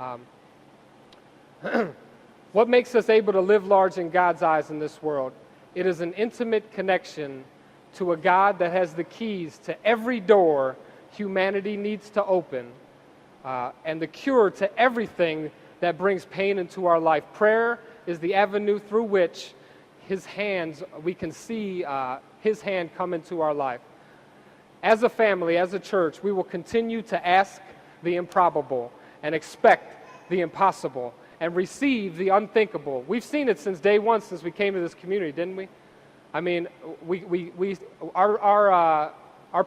Um, what makes us able to live large in God's eyes in this world? It is an intimate connection to a God that has the keys to every door humanity needs to open, and the cure to everything that brings pain into our life. Prayer is the avenue through which we can see His hand come into our life. As a family, as a church, we will continue to ask the improbable and expect the impossible and receive the unthinkable. We've seen it since day one, since we came to this community, didn't we? I mean, our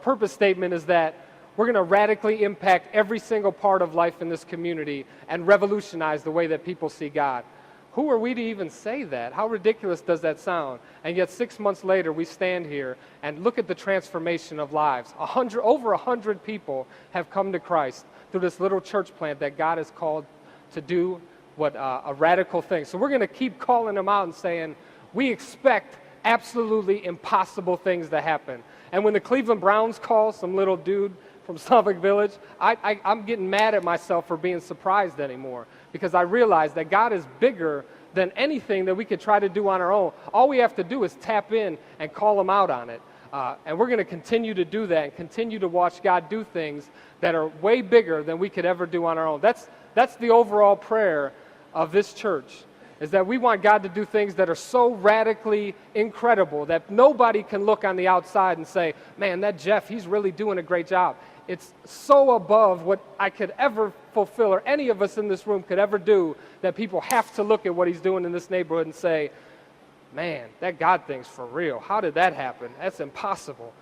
purpose statement is that we're going to radically impact every single part of life in this community and revolutionize the way that people see God. Who are we to even say that? How ridiculous does that sound? And yet 6 months later, we stand here and look at the transformation of lives. Over 100 people have come to Christ through this little church plant that God has called to do a radical thing. So we're going to keep calling them out and saying, we expect absolutely impossible things to happen. And when the Cleveland Browns call some little dude from Slavic village, I'm getting mad at myself for being surprised anymore, because I realize that God is bigger than anything that we could try to do on our own. All we have to do is tap in and call Him out on it. And we're going to continue to do that and continue to watch God do things that are way bigger than we could ever do on our own. That's the overall prayer of this church, is that we want God to do things that are so radically incredible that nobody can look on the outside and say, man, that Jeff, he's really doing a great job. It's so above what I could ever fulfill, or any of us in this room could ever do, that people have to look at what he's doing in this neighborhood and say, man, that God thing's for real. How did that happen? That's impossible.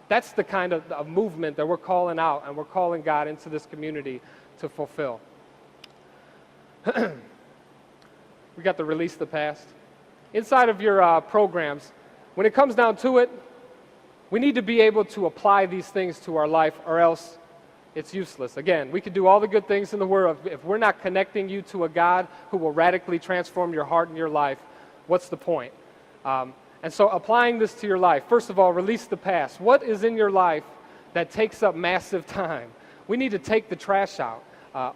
That's the kind of movement that we're calling out, and we're calling God into this community to fulfill. We got the Release the Past. Inside of your programs, when it comes down to it, we need to be able to apply these things to our life, or else it's useless. Again, we could do all the good things in the world. If we're not connecting you to a God who will radically transform your heart and your life, what's the point? And so applying this to your life, first of all, release the past. What is in your life that takes up massive time? We need to take the trash out.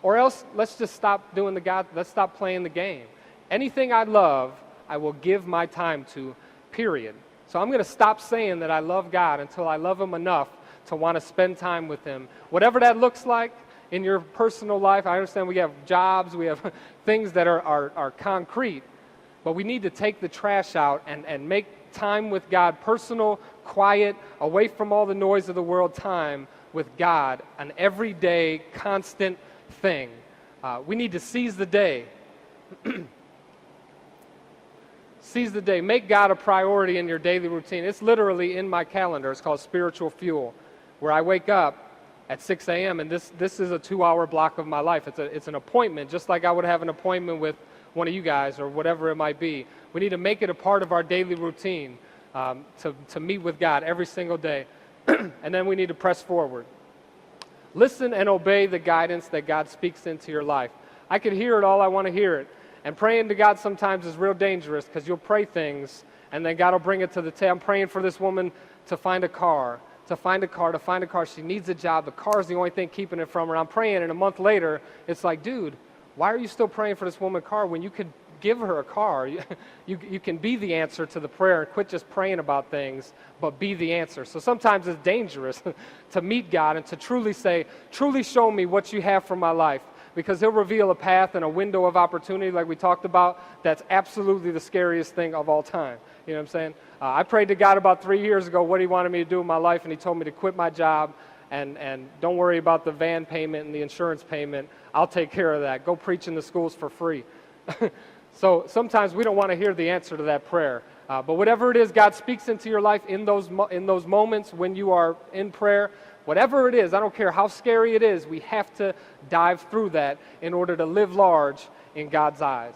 Or else, let's just stop doing let's stop playing the game. Anything I love, I will give my time to, period. So I'm going to stop saying that I love God until I love Him enough to want to spend time with Him. Whatever that looks like in your personal life, I understand we have jobs, we have things that are concrete, but we need to take the trash out and make time with God, personal, quiet, away from all the noise of the world, time with God, an everyday, constant thing. We need to seize the day. Seize the day. Make God a priority in your daily routine. It's literally in my calendar. It's called Spiritual Fuel, where I wake up at 6 a.m. and this is a 2-hour block of my life. It's an appointment, just like I would have an appointment with one of you guys or whatever it might be. We need to make it a part of our daily routine to meet with God every single day. And then we need to press forward. Listen and obey the guidance that God speaks into your life. I could hear it all I want to hear it. And praying to God sometimes is real dangerous, because you'll pray things and then God will bring it to the table. I'm praying for this woman to find a car. She needs a job. The car is the only thing keeping it from her. I'm praying, and a month later, it's like, dude, why are you still praying for this woman a car when you could give her a car? You can be the answer to the prayer and quit just praying about things, but be the answer. So sometimes it's dangerous to meet God and to truly say, truly show me what you have for my life, because He'll reveal a path and a window of opportunity like we talked about. That's absolutely the scariest thing of all time. You know what I'm saying? I prayed to God about 3 years ago what He wanted me to do in my life, and He told me to quit my job and don't worry about the van payment and the insurance payment. I'll take care of that. Go preach in the schools for free. So sometimes we don't want to hear the answer to that prayer. But whatever it is God speaks into your life in those moments when you are in prayer, whatever it is, I don't care how scary it is, we have to dive through that in order to live large in God's eyes.